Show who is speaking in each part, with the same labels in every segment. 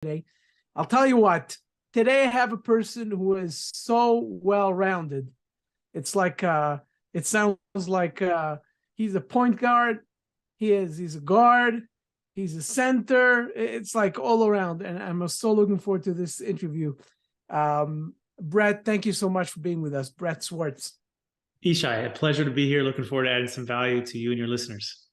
Speaker 1: today. I'll tell you what, today I have a person who is so well-rounded. It's like, it sounds like he's a point guard, he's a guard, he's a center. It's like all around. And I'm so looking forward to this interview. Brett, thank you so much for being with us. Brett Swarts.
Speaker 2: Ishai, a pleasure to be here. Looking forward to adding some value to you and your listeners.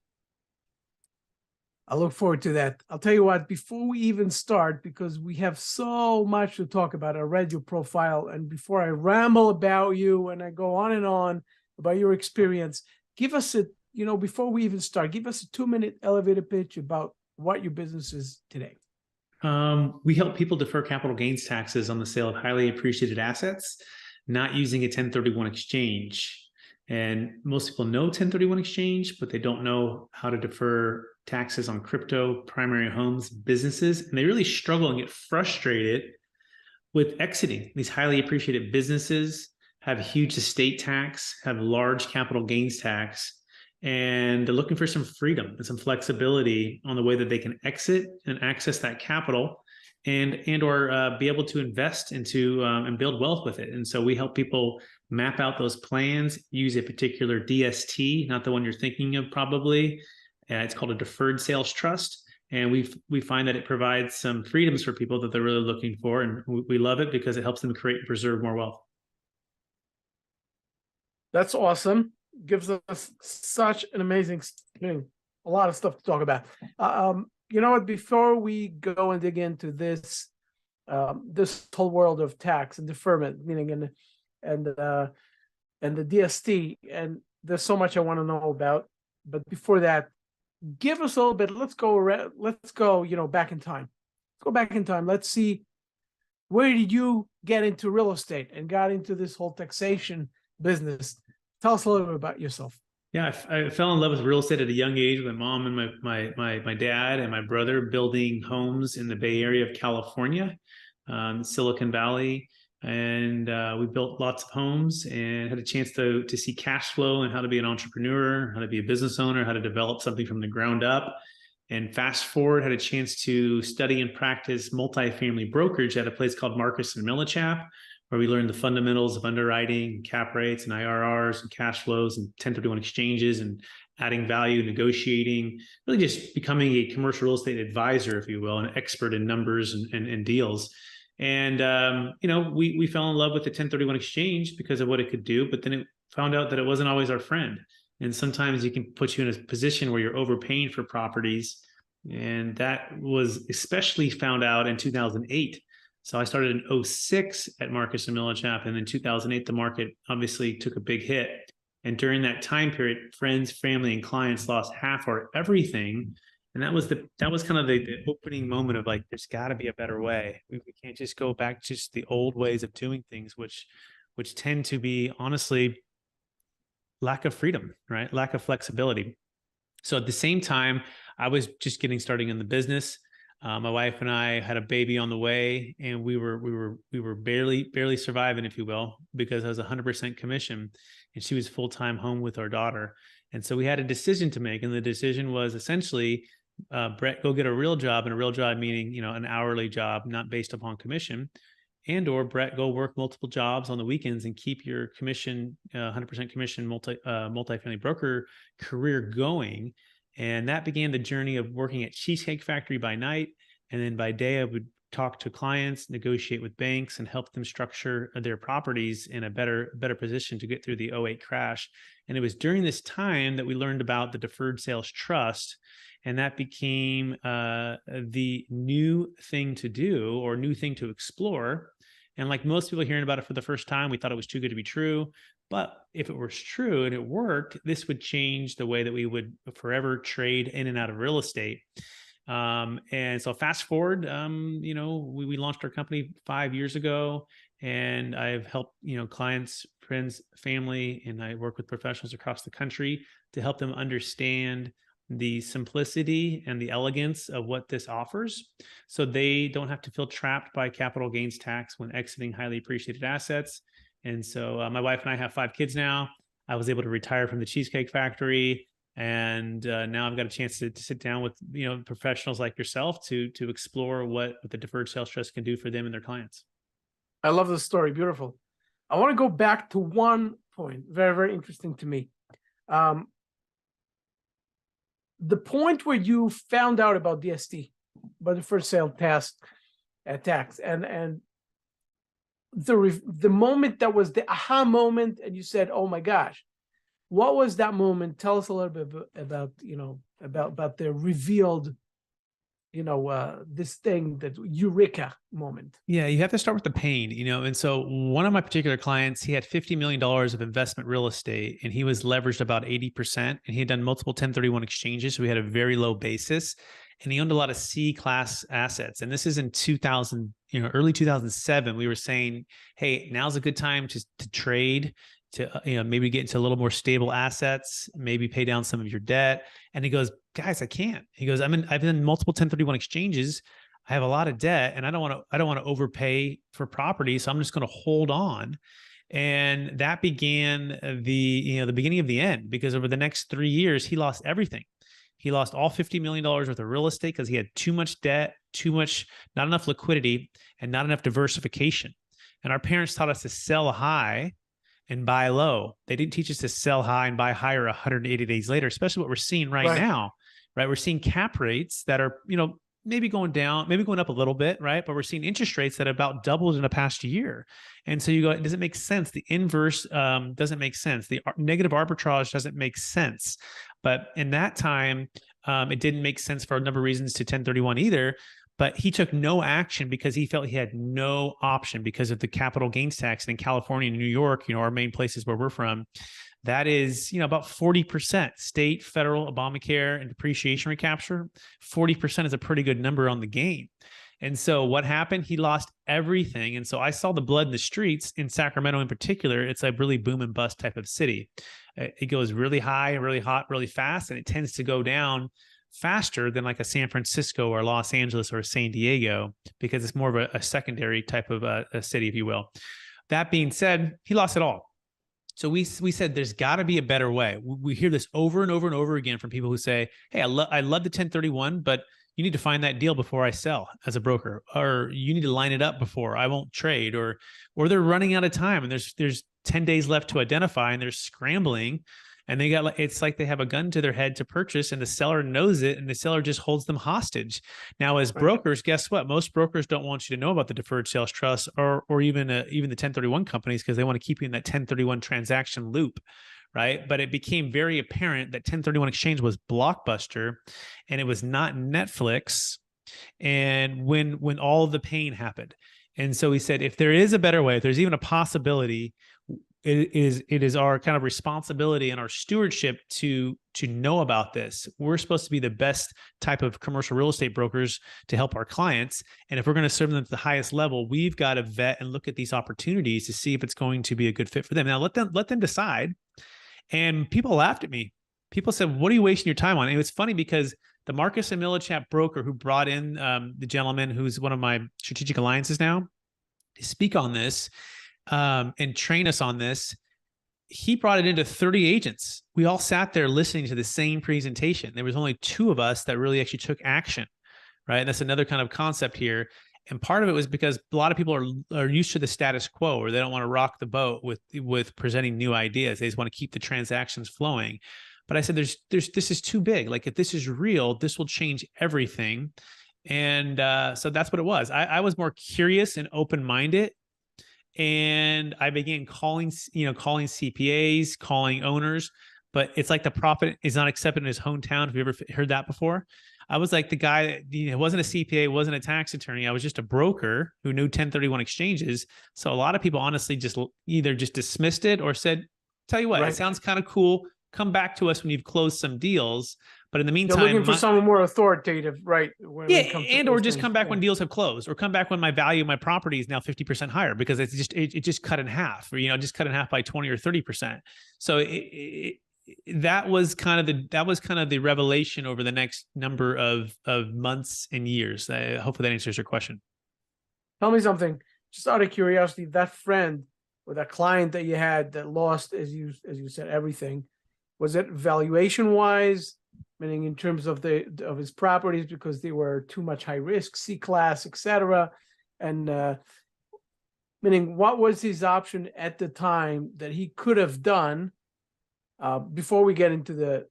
Speaker 1: I look forward to that. I'll tell you what, before we even start, because we have so much to talk about, I read your profile, and before I ramble about you and I go on and on about your experience, give us before we even start, give us a 2-minute elevator pitch about what your business is today.
Speaker 2: We help people defer capital gains taxes on the sale of highly appreciated assets, not using a 1031 exchange. And most people know 1031 exchange, but they don't know how to defer taxes on crypto, primary homes, businesses. And they really struggle and get frustrated with exiting. These highly appreciated businesses have huge estate tax, have large capital gains tax, and they're looking for some freedom and some flexibility on the way that they can exit and access that capital or be able to invest into and build wealth with it. And so we help people map out those plans, use a particular DST, not the one you're thinking of probably. It's called a Deferred Sales Trust. And we find that it provides some freedoms for people that they're really looking for. And we love it because it helps them create and preserve more wealth.
Speaker 1: That's awesome. Gives us such an amazing thing. A lot of stuff to talk about. You know what? Before we go and dig into this, this whole world of tax and deferment, meaning and the DST, and there's so much I want to know about. But before that, give us a little bit. Let's go back in time. Let's go back in time. Let's see, where did you get into real estate and got into this whole taxation business? Tell us a little bit about yourself.
Speaker 2: Yeah, I fell in love with real estate at a young age with my mom and my dad and my brother building homes in the Bay Area of California, Silicon Valley. And we built lots of homes and had a chance to see cash flow and how to be an entrepreneur, how to be a business owner, how to develop something from the ground up. And fast forward, had a chance to study and practice multifamily brokerage at a place called Marcus and Millichap, where we learned the fundamentals of underwriting, cap rates and IRRs and cash flows and 1031 exchanges and adding value, negotiating, really just becoming a commercial real estate advisor, if you will, an expert in numbers and deals. And, we fell in love with the 1031 exchange because of what it could do, but then it found out that it wasn't always our friend. And sometimes it can put you in a position where you're overpaying for properties. And that was especially found out in 2008. So I started in 2006 at Marcus and Millichap, and in 2008, the market obviously took a big hit. And during that time period, friends, family, and clients lost half or everything. And that was kind of the opening moment of like, there's got to be a better way. We can't just go back to just the old ways of doing things, which tend to be honestly lack of freedom, right? Lack of flexibility. So at the same time, I was just getting started in the business. My wife and I had a baby on the way, and we were barely surviving, if you will, because I was 100% commission, and she was full-time home with our daughter. And so we had a decision to make, and the decision was essentially, Brett, go get a real job, and a real job meaning an hourly job, not based upon commission, or Brett, go work multiple jobs on the weekends and keep your commission, 100% commission multifamily broker career going. And that began the journey of working at Cheesecake Factory by night. And then by day, I would talk to clients, negotiate with banks, and help them structure their properties in a better position to get through the 2008 crash. And it was during this time that we learned about the Deferred Sales Trust. And that became the new thing to do or new thing to explore. And like most people hearing about it for the first time, we thought it was too good to be true. But if it was true and it worked, this would change the way that we would forever trade in and out of real estate. And so fast forward, we launched our company 5 years ago, and I've helped, clients, friends, family, and I work with professionals across the country to help them understand the simplicity and the elegance of what this offers, so they don't have to feel trapped by capital gains tax when exiting highly appreciated assets. And so my wife and I have 5 kids now. I was able to retire from the Cheesecake Factory And now I've got a chance to sit down with professionals like yourself to explore what the Deferred Sales Trust can do for them and their clients.
Speaker 1: I love the story. Beautiful. I want to go back to one point, very, very interesting to me. The point where you found out about DST, about the first sale tax, and the moment that was the aha moment, and you said, "Oh my gosh," what was that moment? Tell us a little bit about about the revealed, this thing, that eureka moment.
Speaker 2: Yeah, you have to start with the pain, And so one of my particular clients, he had $50 million of investment real estate, and he was leveraged about 80%, and he had done multiple 1031 exchanges. So we had a very low basis, and he owned a lot of C-class assets. And this is in 2000, early 2007. We were saying, hey, now's a good time to trade, to maybe get into a little more stable assets, maybe pay down some of your debt. And he goes, guys, I can't. He goes, I've done multiple 1031 exchanges. I have a lot of debt, and I don't want to overpay for property, so I'm just going to hold on. And that began the beginning of the end, because over the next 3 years, he lost everything. He lost all $50 million worth of real estate because he had too much debt, not enough liquidity, and not enough diversification. And our parents taught us to sell high and buy low. They didn't teach us to sell high and buy higher 180 days later, especially what we're seeing right now, right? We're seeing cap rates that are, maybe going down, maybe going up a little bit, right? But we're seeing interest rates that have about doubled in the past year. And so you go, does it make sense? The inverse doesn't make sense. The negative arbitrage doesn't make sense. But in that time, it didn't make sense for a number of reasons to 1031 either. But he took no action because he felt he had no option because of the capital gains tax. And in California and New York, our main places where we're from, that is, about 40% state, federal, Obamacare, and depreciation recapture. 40% is a pretty good number on the gain. And so what happened? He lost everything. And so I saw the blood in the streets in Sacramento in particular. It's a really boom and bust type of city. It goes really high, really hot, really fast, and it tends to go down faster than like a San Francisco or Los Angeles or San Diego, because it's more of a secondary type of a city, if you will. That being said, he lost it all. So we said there's got to be a better way. We hear this over and over and over again from people who say, hey, I love the 1031, but you need to find that deal before I sell as a broker, or you need to line it up before I won't trade, or they're running out of time and there's 10 days left to identify and they're scrambling. And it's like they have a gun to their head to purchase, and the seller knows it, and the seller just holds them hostage. Now, as brokers, guess what? Most brokers don't want you to know about the Deferred Sales Trust or even the 1031 companies, because they want to keep you in that 1031 transaction loop, right? But it became very apparent that 1031 exchange was Blockbuster, and it was not Netflix. And when all of the pain happened, and so he said, if there is a better way, if there's even a possibility, it is our kind of responsibility and our stewardship to know about this. We're supposed to be the best type of commercial real estate brokers to help our clients. And if we're going to serve them at the highest level, we've got to vet and look at these opportunities to see if it's going to be a good fit for them. Now let them decide. And people laughed at me. People said, what are you wasting your time on? And it was funny because the Marcus and Millichap broker who brought in the gentleman who's one of my strategic alliances now to speak on this, and train us on this, he brought it into 30 agents. We all sat there listening to the same presentation. There was only 2 of us that really actually took action, right? And that's another kind of concept here. And part of it was because a lot of people are used to the status quo, or they don't want to rock the boat with presenting new ideas. They just want to keep the transactions flowing. But I said, this is too big. Like, if this is real, this will change everything. And so that's what it was. I was more curious and open-minded. And I began calling CPAs, calling owners, but it's like the prophet is not accepted in his hometown. Have you ever heard that before? I was like the guy that wasn't a CPA, wasn't a tax attorney. I was just a broker who knew 1031 exchanges. So a lot of people honestly just either just dismissed it or said, tell you what, It sounds kind of cool. Come back to us when you've closed some deals. But in the meantime,
Speaker 1: you're looking for someone more authoritative, right?
Speaker 2: Or just come back when deals have closed, or come back when my value of my property is now 50% higher, because it just cut in half, or just cut in half by 20 or 30%. So that was kind of the revelation over the next number of months and years. Hopefully that answers your question.
Speaker 1: Tell me something, just out of curiosity. That friend or that client that you had that lost, as you said, everything. Was it valuation wise, meaning in terms of his properties because they were too much high risk, C class, etc. And meaning what was his option at the time that he could have done before we get into the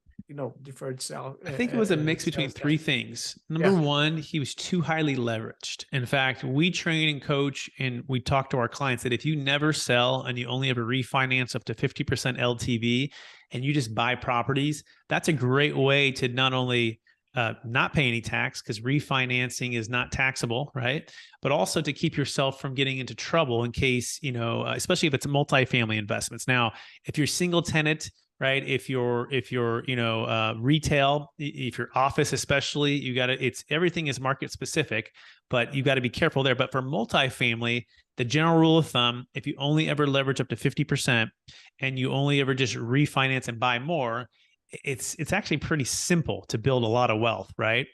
Speaker 1: deferred sale?
Speaker 2: I think it was a mix between three things. Number one, he was too highly leveraged. In fact, we train and coach and we talk to our clients that if you never sell and you only ever refinance up to 50% LTV and you just buy properties, that's a great way to not only not pay any tax because refinancing is not taxable, right? But also to keep yourself from getting into trouble in case, especially if it's multifamily investments. Now, if you're single tenant, right? If you're retail, if you're office, especially, everything is market specific, but you got to be careful there. But for multifamily, the general rule of thumb, if you only ever leverage up to 50% and you only ever just refinance and buy more, it's actually pretty simple to build a lot of wealth, right?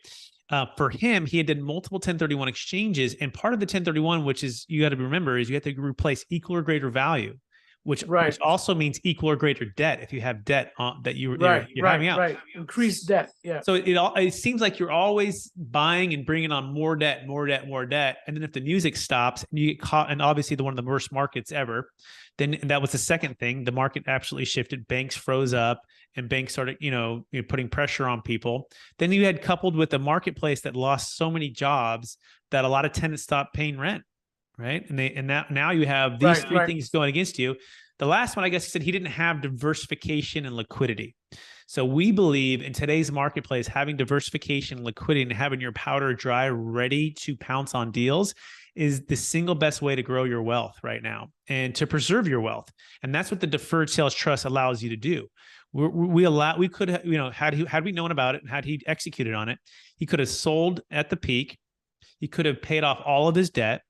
Speaker 2: For him, he had done multiple 1031 exchanges, and part of the 1031, which is you got to remember, is you have to replace equal or greater value, which also means equal or greater debt if you have debt that you're having out. Right,
Speaker 1: increased debt. Yeah.
Speaker 2: So it seems like you're always buying and bringing on more debt, and then if the music stops and you get caught, and obviously one of the worst markets ever, then that was the second thing. The market absolutely shifted. Banks froze up, and banks started, putting pressure on people. Then you had coupled with a marketplace that lost so many jobs that a lot of tenants stopped paying rent. Right. Now you have these three things going against you. The last one, I guess, he said he didn't have diversification and liquidity. So we believe in today's marketplace, having diversification and liquidity and having your powder dry, ready to pounce on deals is the single best way to grow your wealth right now and to preserve your wealth. And that's what the Deferred Sales Trust allows you to do. We could have, had we known about it and had he executed on it, he could have sold at the peak. He could have paid off all of his debt.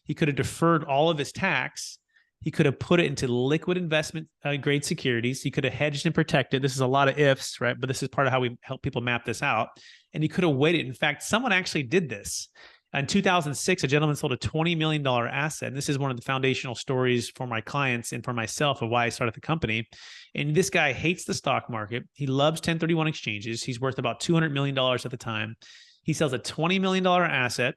Speaker 2: He could have deferred all of his tax. He could have put it into liquid investment grade securities. He could have hedged and protected. This is a lot of ifs, right? But this is part of how we help people map this out. And he could have waited. In fact, someone actually did this. In 2006, a gentleman sold a $20 million asset. And this is one of the foundational stories for my clients and for myself of why I started the company. And this guy hates the stock market. He loves 1031 exchanges. He's worth about $200 million at the time. He sells a $20 million asset.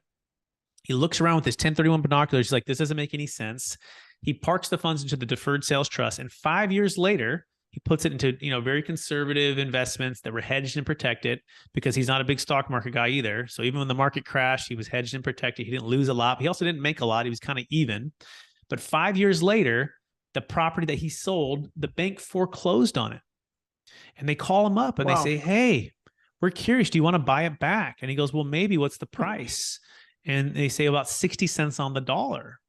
Speaker 2: He looks around with his 1031 binoculars. He's like, this doesn't make any sense. He parks the funds into the Deferred Sales Trust. And 5 years later, he puts it into, very conservative investments that were hedged and protected because he's not a big stock market guy either. So even when the market crashed, he was hedged and protected. He didn't lose a lot. He also didn't make a lot. He was kind of even. But 5 years later, the property that he sold, the bank foreclosed on it. And they call him up and they say, hey, we're curious. Do you want to buy it back? And he goes, well, maybe. What's the price? And they say about 60 cents on the dollar.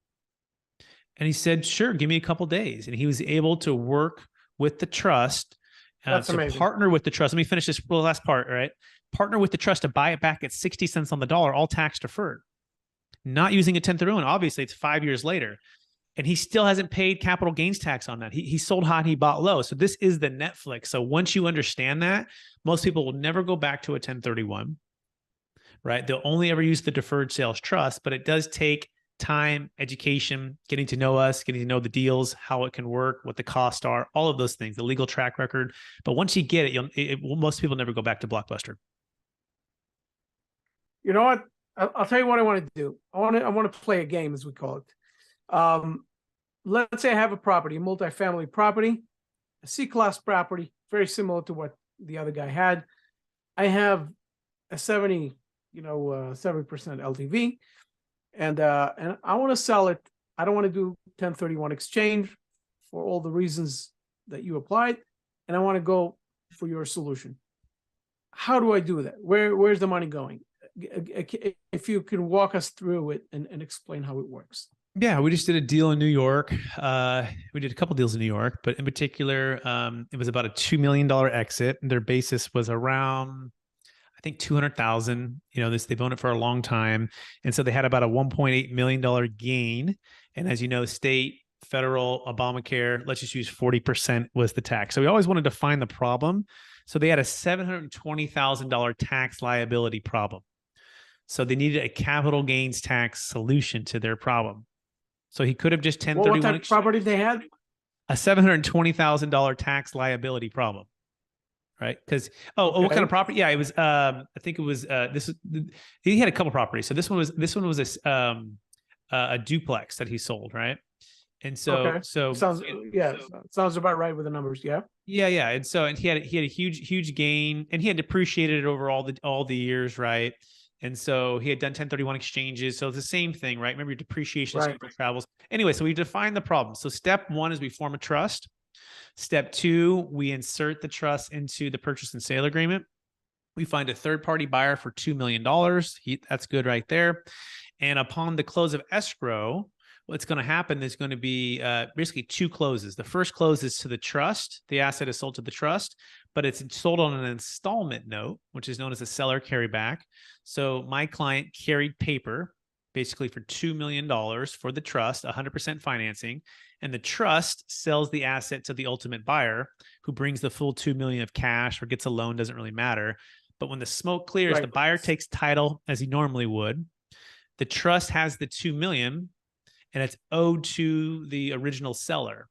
Speaker 2: And he said, sure, give me a couple days. And he was able to work with the trust, to partner with the trust. Let me finish this last part, right? Partner with the trust to buy it back at 60 cents on the dollar, all tax deferred. Not using a 1031. Obviously, it's 5 years later. And he still hasn't paid capital gains tax on that. He sold hot, he bought low. So this is the Netflix. So once you understand that, most people will never go back to a 1031. Right? They'll only ever use the Deferred Sales Trust, but it does take time, education, getting to know us, getting to know the deals, how it can work, what the costs are, all of those things, the legal track record. But once you get it, most people never go back to Blockbuster.
Speaker 1: You know what? I'll tell you what I want to do. I want to play a game, as we call it. Let's say I have a property, a multifamily property, a C-class property, very similar to what the other guy had. I have a 70% LTV, and I want to sell it. I don't want to do 1031 exchange for all the reasons that you applied, and I want to go for your solution. How do I do that? Where's the money going? If you can walk us through it and explain how it works.
Speaker 2: Yeah, we just did a deal in New York. We did a couple deals in New York, but in particular, it was about a $2 million exit. Their basis was around, I think, 200,000. They've owned it for a long time. And so they had about a $1.8 million gain. And as you know, state, federal, Obamacare, let's just use 40% was the tax. So we always wanted to find the problem. So they had a $720,000 tax liability problem. So they needed a capital gains tax solution to their problem. So he could have just 1031.
Speaker 1: What type of property they had?
Speaker 2: A $720,000 tax liability problem. right? Because what kind
Speaker 1: Okay.
Speaker 2: of property? Yeah, it was. I think it was. He had a couple properties. So this one was a duplex that he sold, right? And
Speaker 1: Okay.
Speaker 2: so
Speaker 1: Sounds, yeah, sounds about right with the numbers. Yeah.
Speaker 2: yeah. And he had a huge gain, and he had depreciated it over all the years, right? And so he had done 1031 exchanges. So it's the same thing, right? Remember, your depreciation
Speaker 1: Right.
Speaker 2: travels. Anyway, so we define the problem. So step one is we form a trust. Step two, we insert the trust into the purchase and sale agreement. We find a third-party buyer for $2 million. That's good right there. And upon the close of escrow, what's going to happen is going to be basically two closes. The first close is to the trust. The asset is sold to the trust, but it's sold on an installment note, which is known as a seller carryback. So my client carried paper basically for $2 million for the trust, 100% financing. And the trust sells the asset to the ultimate buyer, who brings the full $2 million of cash or gets a loan, doesn't really matter. But when the smoke clears, the buyer takes title as he normally would. The trust has the $2 million, and it's owed to the original seller.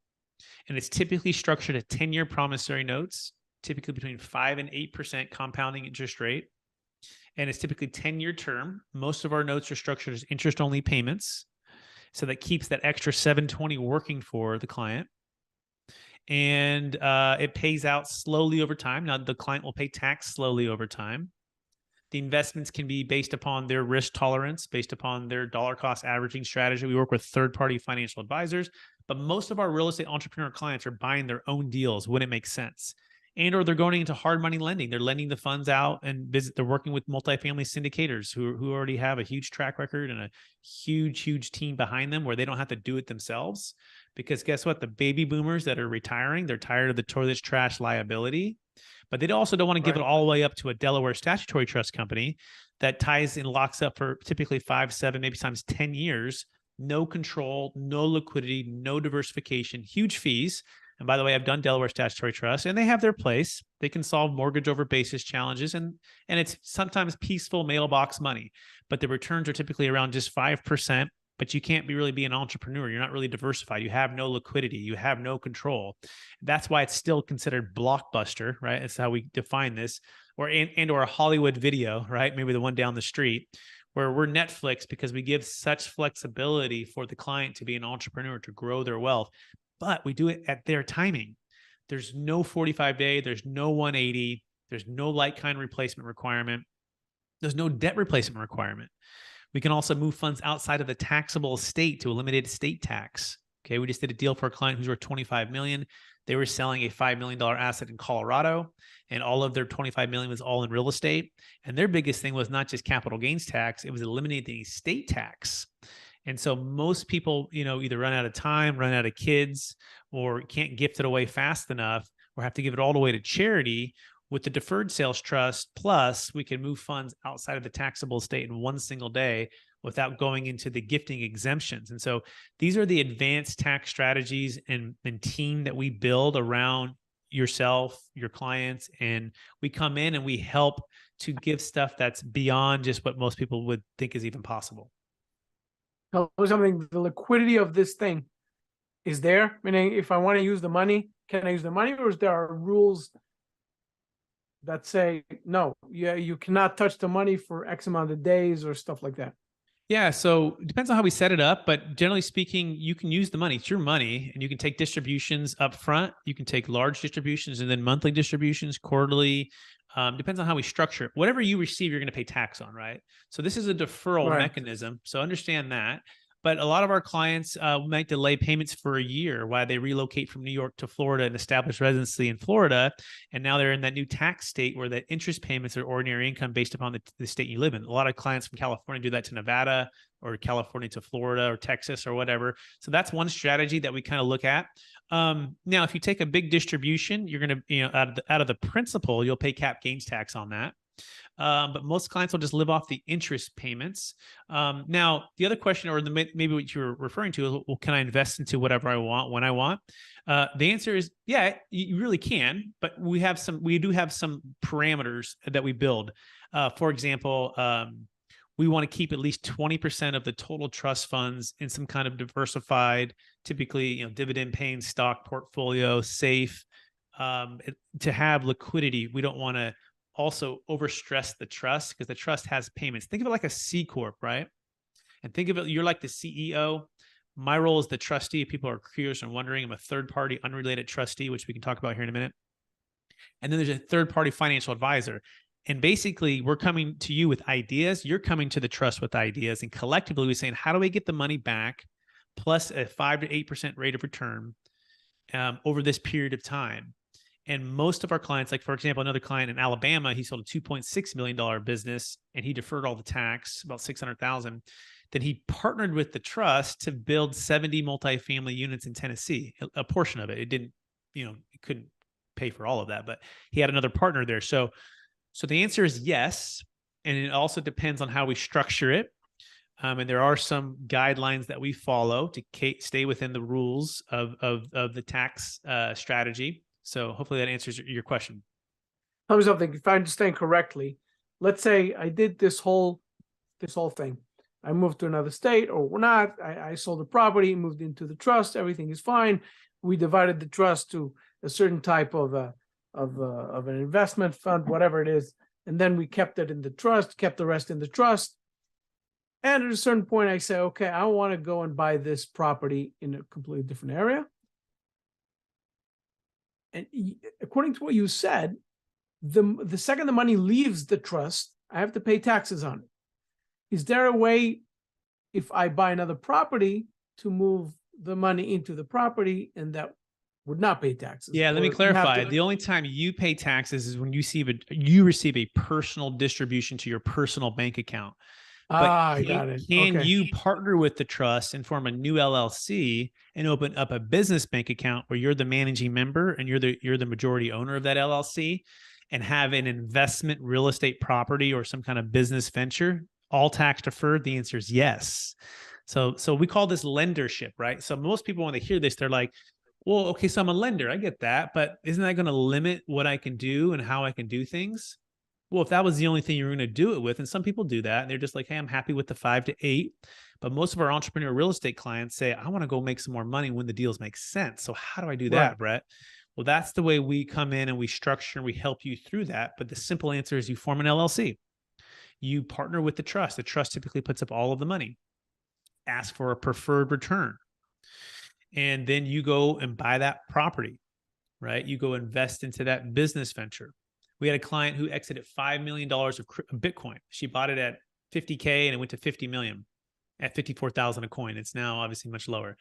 Speaker 2: And it's typically structured at 10-year promissory notes, typically between 5 and 8% compounding interest rate. And it's typically 10-year term. Most of our notes are structured as interest-only payments. So that keeps that extra 720 working for the client. And it pays out slowly over time. Now, the client will pay tax slowly over time. The investments can be based upon their risk tolerance, based upon their dollar cost averaging strategy. We work with third-party financial advisors, but most of our real estate entrepreneur clients are buying their own deals when it makes sense. And or they're going into hard money lending. They're lending the funds out, and they're working with multifamily syndicators who already have a huge track record and a huge team behind them, where they don't have to do it themselves. Because guess what? The baby boomers that are retiring, they're tired of the toilet trash liability, but they also don't want to give it all the way up to a Delaware statutory trust company that ties and locks up for typically 5, 7, maybe sometimes 10 years. No control, no liquidity, no diversification, huge fees. And by the way, I've done Delaware statutory trust, and they have their place. They can solve mortgage over basis challenges, and it's sometimes peaceful mailbox money, but the returns are typically around just 5%. But you can't really be an entrepreneur. You're not really diversified. You have no liquidity. You have no control. That's why it's still considered blockbuster, right? That's how we define this, or a Hollywood video, right? Maybe the one down the street, where we're Netflix because we give such flexibility for the client to be an entrepreneur, to grow their wealth. But we do it at their timing. There's no 45-day. There's no 180. There's no like-kind replacement requirement. There's no debt replacement requirement. We can also move funds outside of the taxable estate to eliminate estate tax. Okay, we just did a deal for a client who's worth $25 million. They were selling a $5 million asset in Colorado, and all of their $25 million was all in real estate. And their biggest thing was not just capital gains tax, it was eliminating estate tax. And so most people, either run out of time, run out of kids, or can't gift it away fast enough, or have to give it all the way to charity. With the Deferred Sales Trust Plus, we can move funds outside of the taxable estate in one single day without going into the gifting exemptions. And so these are the advanced tax strategies and team that we build around yourself, your clients, and we come in and we help to give stuff that's beyond just what most people would think is even possible.
Speaker 1: Tell me something, the liquidity of this thing is there? Meaning, if I want to use the money, can I use the money, or is there rules that say, no, you cannot touch the money for X amount of days or stuff like that?
Speaker 2: Yeah, so it depends on how we set it up, but generally speaking, you can use the money. It's your money, and you can take distributions up front. You can take large distributions and then monthly distributions, quarterly. Depends on how we structure it. Whatever you receive, you're going to pay tax on, right? So this is a deferral mechanism. So understand that. But a lot of our clients might delay payments for a year while they relocate from New York to Florida and establish residency in Florida. And now they're in that new tax state where the interest payments are ordinary income based upon the state you live in. A lot of clients from California do that to Nevada, or California to Florida, or Texas, or whatever. So that's one strategy that we kind of look at. Now, if you take a big distribution, you're going to, out of the principal, you'll pay cap gains tax on that. But most clients will just live off the interest payments. Now, the other question, or maybe what you're referring to, is, well, can I invest into whatever I want when I want? The answer is, yeah, you really can, but we do have some parameters that we build. For example, we want to keep at least 20% of the total trust funds in some kind of diversified, typically, dividend paying stock portfolio, safe, to have liquidity, we don't want to also overstress the trust because the trust has payments. Think of it like a C Corp, right? And think of it, you're like the CEO. My role is the trustee. If people are curious and wondering, I'm a third-party unrelated trustee, which we can talk about here in a minute. And then there's a third-party financial advisor. And basically, we're coming to you with ideas. You're coming to the trust with ideas. And collectively, we're saying, how do we get the money back plus a 5 to 8% rate of return over this period of time? And most of our clients, like for example, another client in Alabama, he sold a $2.6 million business and he deferred all the tax, about $600,000. Then he partnered with the trust to build 70 multifamily units in Tennessee, a portion of it. It didn't, it couldn't pay for all of that, but he had another partner there. So the answer is yes. And it also depends on how we structure it. And there are some guidelines that we follow to stay within the rules of the tax strategy. So hopefully that answers your question.
Speaker 1: Tell me something, if I understand correctly, let's say I did this whole thing. I moved to another state or not. I sold the property, moved into the trust. Everything is fine. We divided the trust to a certain type of an investment fund, whatever it is. And then we kept it in the trust, kept the rest in the trust. And at a certain point, I say, okay, I want to go and buy this property in a completely different area. And according to what you said, the second the money leaves the trust, I have to pay taxes on it. Is there a way, if I buy another property, to move the money into the property and that would not pay taxes?
Speaker 2: Yeah, let me clarify. The only time you pay taxes is when you receive a personal distribution to your personal bank account. But
Speaker 1: I got it.
Speaker 2: Can you partner with the trust and form a new LLC and open up a business bank account where you're the managing member and you're the majority owner of that LLC and have an investment real estate property or some kind of business venture, all tax deferred? The answer is yes. So we call this lendership, right? So most people, when they hear this, they're like, well, okay, so I'm a lender. I get that, but isn't that going to limit what I can do and how I can do things? Well, if that was the only thing you were going to do it with, and some people do that, and they're just like, hey, I'm happy with the 5 to 8. But most of our entrepreneurial real estate clients say, I want to go make some more money when the deals make sense. So how do I do that, Brett? Well, that's the way we come in and we structure and we help you through that. But the simple answer is you form an LLC. You partner with the trust. The trust typically puts up all of the money. Ask for a preferred return. And then you go and buy that property, right? You go invest into that business venture. We had a client who exited $5 million of Bitcoin. She bought it at 50K and it went to 50 million at 54,000 a coin. It's now obviously much lower.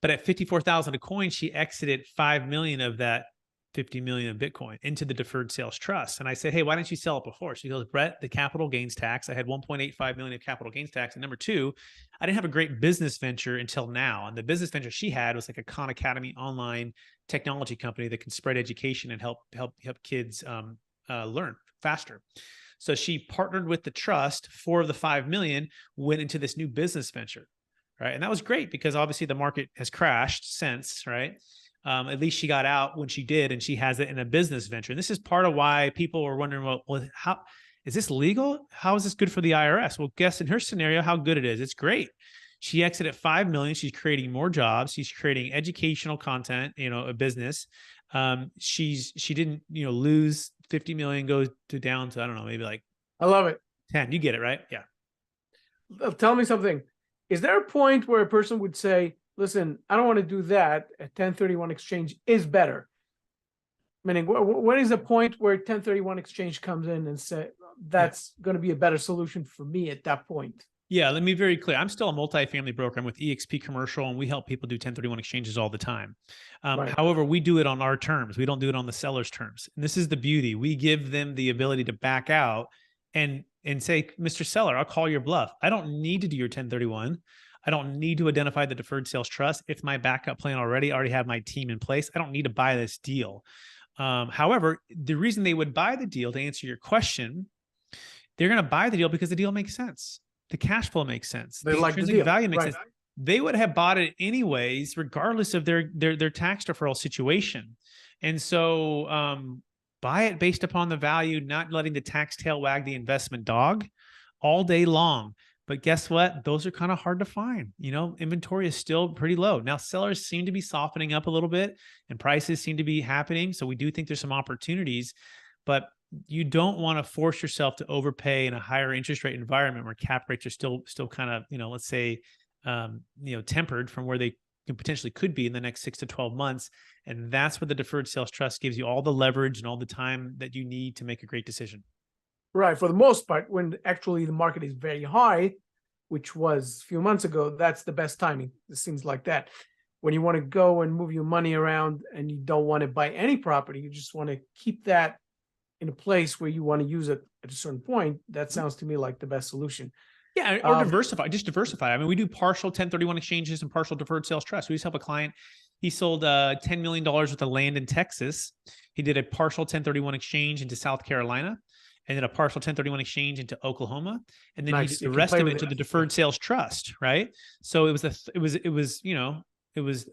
Speaker 2: But at 54,000 a coin, she exited 5 million of that 50 million of Bitcoin into the Deferred Sales Trust. And I said, hey, why didn't you sell it before? She goes, Brett, the capital gains tax. I had 1.85 million of capital gains tax. And number two, I didn't have a great business venture until now. And the business venture she had was like a Khan Academy online technology company that can spread education and help kids learn faster. So she partnered with the trust. 4 of the 5 million went into this new business venture, right? And that was great because obviously the market has crashed since, right? At least she got out when she did, and she has it in a business venture. And this is part of why people were wondering, well, how is this legal? How is this good for the IRS? Well, guess in her scenario, how good it is. It's great. She exited 5 million. She's creating more jobs. She's creating educational content, a business. She didn't, lose 50 million, go down to, I don't know, maybe like,
Speaker 1: I love it.
Speaker 2: 10. You get it, right? Yeah.
Speaker 1: Tell me something. Is there a point where a person would say, listen, I don't want to do that. A 1031 exchange is better? Meaning, what is the point where 1031 exchange comes in and say that's going to be a better solution for me at that point?
Speaker 2: Yeah, let me be very clear. I'm still a multifamily broker. I'm with eXp Commercial, and we help people do 1031 exchanges all the time. However, we do it on our terms. We don't do it on the seller's terms. And this is the beauty. We give them the ability to back out and say, Mr. Seller, I'll call your bluff. I don't need to do your 1031. I don't need to identify the Deferred Sales Trust. It's my backup plan already. I already have my team in place. I don't need to buy this deal. However, the reason they would buy the deal, to answer your question, they're going to buy the deal because the deal makes sense. The cash flow makes sense.
Speaker 1: They
Speaker 2: the
Speaker 1: like the deal.
Speaker 2: Value makes sense. They would have bought it anyways, regardless of their tax deferral situation. And so buy it based upon the value, not letting the tax tail wag the investment dog all day long. But guess what? Those are kind of hard to find. Inventory is still pretty low. Now, sellers seem to be softening up a little bit and prices seem to be happening. So we do think there's some opportunities, but you don't want to force yourself to overpay in a higher interest rate environment where cap rates are still kind of, let's say, tempered from where they potentially could be in the next 6 to 12 months. And that's where the deferred sales trust gives you all the leverage and all the time that you need to make a great decision.
Speaker 1: Right. For the most part, when actually the market is very high, which was a few months ago, that's the best timing. It seems like that. When you want to go and move your money around and you don't want to buy any property, you just want to keep that in a place where you want to use it at a certain point. That sounds to me like the best solution.
Speaker 2: Yeah, or diversify. I mean, we do partial 1031 exchanges and partial deferred sales trust. We just help a client. He sold $10 million worth of land in Texas. He did a partial 1031 exchange into South Carolina, and then a partial 1031 exchange into Oklahoma, and then he did the rest of it into the deferred sales trust, right? So it was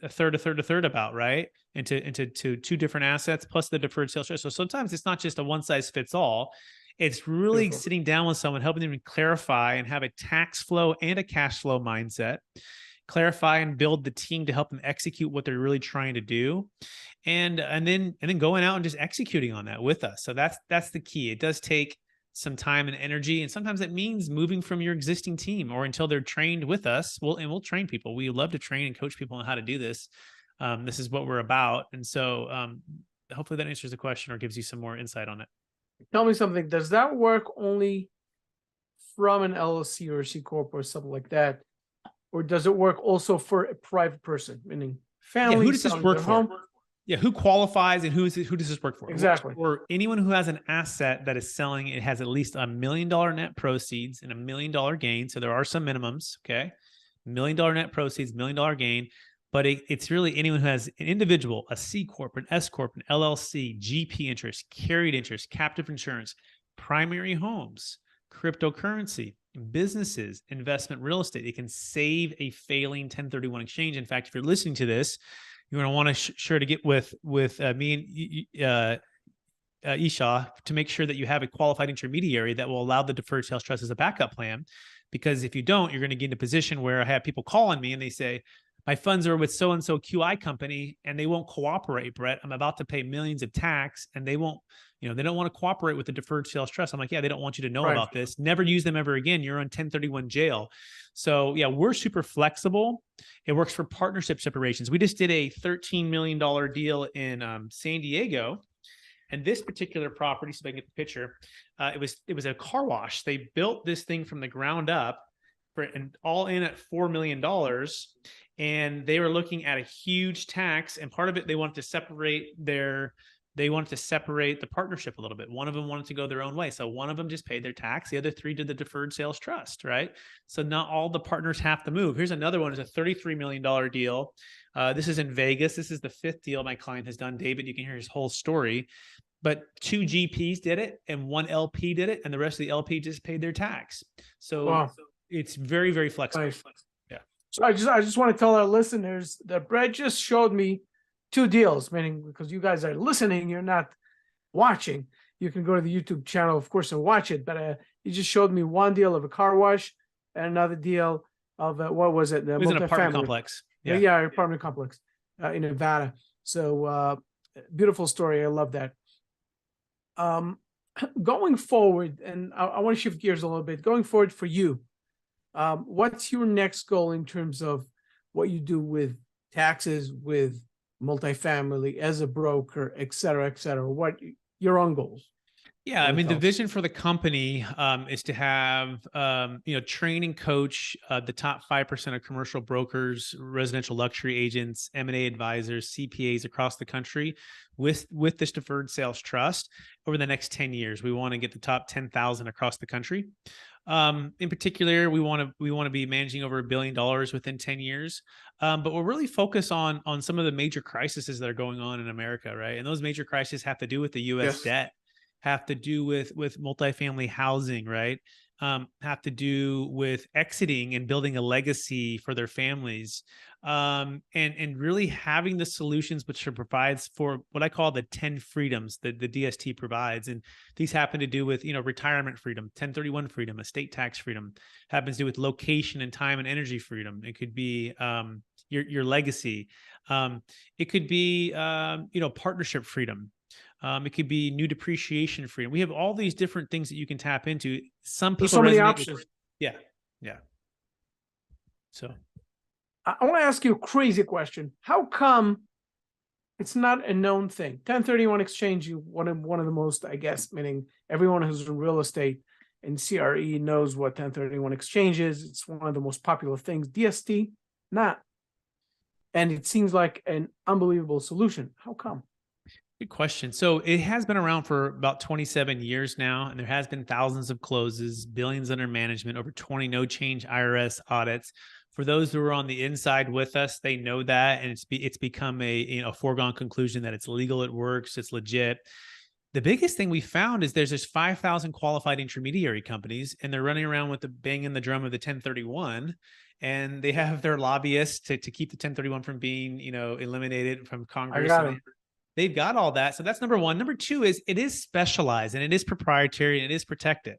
Speaker 2: a third about, right? Into two different assets plus the deferred sales trust. So sometimes it's not just a one size fits all. It's really sitting down with someone, helping them clarify and have a tax flow and a cash flow mindset, clarify and build the team to help them execute what they're really trying to do. And then going out and just executing on that with us. So that's the key. It does take some time and energy. And sometimes it means moving from your existing team or until they're trained with us. We'll train people. We love to train and coach people on how to do this. This is what we're about. And so hopefully that answers the question or gives you some more insight on it.
Speaker 1: Tell me something. Does that work only from an LLC or a C Corp or something like that? Or does it work also for a private person, meaning family?
Speaker 2: Yeah, who does this work for? Home? Yeah, who qualifies and who does this work for?
Speaker 1: Exactly.
Speaker 2: Or anyone who has an asset that is selling, it has at least $1 million net proceeds and $1 million gain. So there are some minimums, okay? $1 million net proceeds, $1 million gain. But it's really anyone who has an individual, a C Corp, an S Corp, an LLC, GP interest, carried interest, captive insurance, primary homes, cryptocurrency, businesses, investment real estate. It can save a failing 1031 exchange. In fact, if you're listening to this, you're going to want to sure to get with me and Isha to make sure that you have a qualified intermediary that will allow the deferred sales trust as a backup plan. Because if you don't, you're going to get in a position where I have people calling me and they say, my funds are with so-and-so QI company and they won't cooperate, Brett. I'm about to pay millions of tax and they won't, they don't want to cooperate with the deferred sales trust. I'm like, yeah, they don't want you to know about this. Never use them ever again. You're on 1031 jail. So yeah, we're super flexible. It works for partnership separations. We just did a $13 million deal in San Diego. And this particular property, so I can get the picture, it was a car wash. They built this thing from the ground up and all in at $4 million. And they were looking at a huge tax, and part of it, they wanted to separate the partnership a little bit. One of them wanted to go their own way. So one of them just paid their tax. The other three did the deferred sales trust, right? So not all the partners have to move. Here's another one. It's a $33 million deal. This is in Vegas. This is the 5th deal my client has done. David, you can hear his whole story. But 2 GPs did it and 1 LP did it. And the rest of the LP just paid their tax. So it's very, very flexible.
Speaker 1: Nice. So I just want to tell our listeners that Brett just showed me 2 deals, meaning because you guys are listening, you're not watching. You can go to the YouTube channel, of course, and watch it. But he just showed me one deal of a car wash and another deal of what was it?
Speaker 2: It was an apartment complex.
Speaker 1: Yeah, apartment complex in Nevada. So beautiful story. I love that. Going forward, and I want to shift gears a little bit. Going forward for you. What's your next goal in terms of what you do with taxes, with multifamily, as a broker, et cetera, et cetera? What your own goals?
Speaker 2: Yeah, I mean, the vision for the company is to have, train and coach the top 5% of commercial brokers, residential luxury agents, M&A advisors, CPAs across the country with this deferred sales trust over the next 10 years. We want to get the top 10,000 across the country. In particular, we want to be managing over $1 billion within 10 years. But we're really focused on some of the major crises that are going on in America, right? And those major crises have to do with the U.S. debt, have to do with multifamily housing, right? have to do with exiting and building a legacy for their families, and really having the solutions which it provides for what I call the 10 freedoms that the DST provides. And these happen to do with, retirement freedom, 1031 freedom, estate tax freedom, happens to do with location and time and energy freedom. It could be your legacy. It could be, partnership freedom. It could be new depreciation freedom. We have all these different things that you can tap into. Some people
Speaker 1: There's so many
Speaker 2: resonate
Speaker 1: options.
Speaker 2: with, yeah. So
Speaker 1: I want to ask you a crazy question. How come it's not a known thing? 1031 exchange, one of the most, I guess, meaning everyone who's in real estate and CRE knows what 1031 exchange is. It's one of the most popular things. DST, not. And it seems like an unbelievable solution. How come?
Speaker 2: good question. So it has been around for about 27 years now, and there has been thousands of closes, billions under management, over 20 no change IRS audits. For those who are on the inside with us, they know that, and it's become a foregone conclusion that it's legal, it works, it's legit. The biggest thing we found is there's 5,000 qualified intermediary companies, and they're running around with the banging the drum of the 1031, and they have their lobbyists to keep the 1031 from being eliminated from Congress.
Speaker 1: I got it.
Speaker 2: They've got all that. So that's number one. Number two is it is specialized and it is proprietary and it is protected.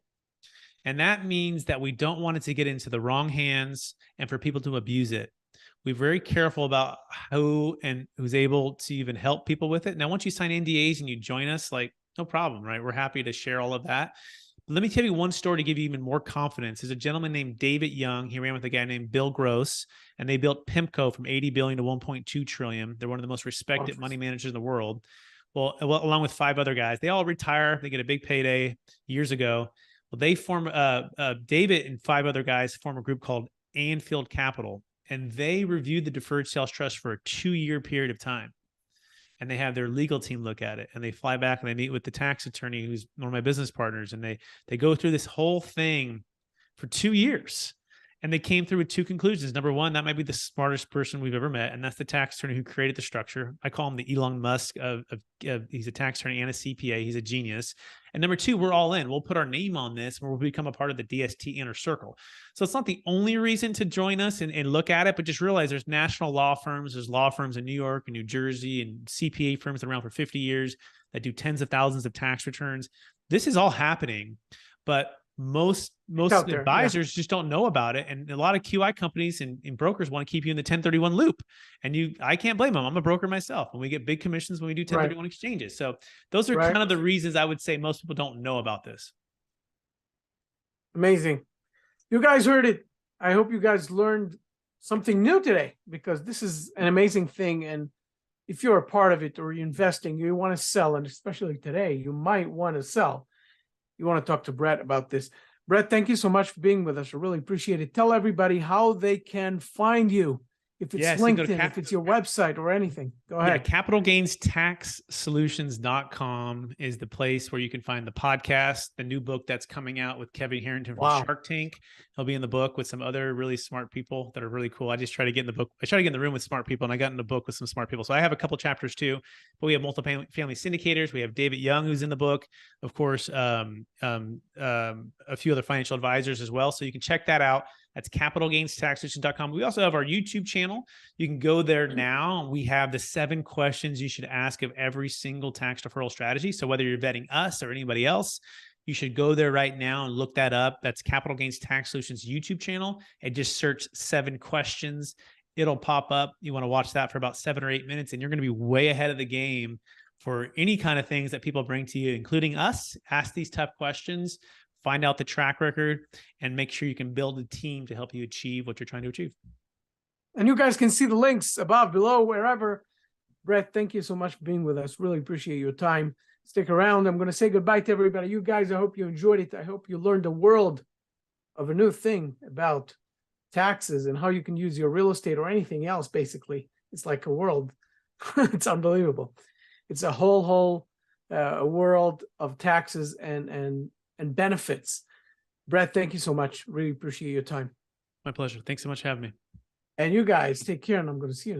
Speaker 2: And that means that we don't want it to get into the wrong hands and for people to abuse it. We're very careful about who and who's able to even help people with it. Now, once you sign NDAs and you join us, no problem, right? We're happy to share all of that. But let me tell you one story to give you even more confidence. There's a gentleman named David Young. He ran with a guy named Bill Gross, and they built PIMCO from 80 billion to 1.2 trillion. They're one of the most respected money managers in the world. Well, along with 5 other guys, they all retire. They get a big payday years ago. Well, they form David and 5 other guys form a group called Anfield Capital, and they reviewed the Deferred Sales Trust for a 2-year period of time. And they have their legal team look at it, and they fly back and they meet with the tax attorney who's one of my business partners, and they go through this whole thing for 2 years. And they came through with 2 conclusions. Number one, that might be the smartest person we've ever met, and that's the tax attorney who created the structure. I call him the Elon Musk of he's a tax attorney and a CPA. He's a genius. And number 2, we're all in. We'll put our name on this, and we'll become a part of the DST inner circle. So it's not the only reason to join us and look at it, but just realize there's national law firms. There's law firms in New York and New Jersey and CPA firms that are around for 50 years that do tens of thousands of tax returns. This is all happening, but most advisors just don't know about it. And a lot of QI companies and brokers want to keep you in the 1031 loop. And I can't blame them. I'm a broker myself, and we get big commissions when we do 1031 exchanges. So those are kind of the reasons I would say most people don't know about this.
Speaker 1: Amazing. You guys heard it. I hope you guys learned something new today, because this is an amazing thing. And if you're a part of it or you're investing, you want to sell, and especially today, you might want to sell. You want to talk to Brett about this. Brett, thank you so much for being with us. I really appreciate it. Tell everybody how they can find you. If it's LinkedIn, if it's your website or anything, go ahead.
Speaker 2: CapitalGainsTaxSolutions.com is the place where you can find the podcast, the new book that's coming out with Kevin Harrington from Shark Tank. He'll be in the book with some other really smart people that are really cool. I just try to get in the book. I try to get in the room with smart people, and I got in the book with some smart people. So I have a couple chapters too, but we have multiple family syndicators. We have David Young, who's in the book. Of course, a few other financial advisors as well. So you can check that out. That's CapitalGainsTaxSolutions.com. We also have our YouTube channel. You can go there now. We have the 7 questions you should ask of every single tax deferral strategy. So whether you're vetting us or anybody else, you should go there right now and look that up. That's Capital Gains Tax Solutions YouTube channel, and just search 7 questions. It'll pop up. You want to watch that for about 7 or 8 minutes, and you're going to be way ahead of the game for any kind of things that people bring to you, including us. Ask these tough questions. Find out the track record, and make sure you can build a team to help you achieve what you're trying to achieve.
Speaker 1: And you guys can see the links above, below, wherever. Brett, thank you so much for being with us. Really appreciate your time. Stick around. I'm going to say goodbye to everybody. You guys, I hope you enjoyed it. I hope you learned a world of a new thing about taxes and how you can use your real estate or anything else, basically. It's like a world. It's unbelievable. It's a whole world of taxes and benefits. Brett, thank you so much. Really appreciate your time.
Speaker 2: My pleasure. Thanks so much for having me.
Speaker 1: And you guys take care, and I'm going to see you.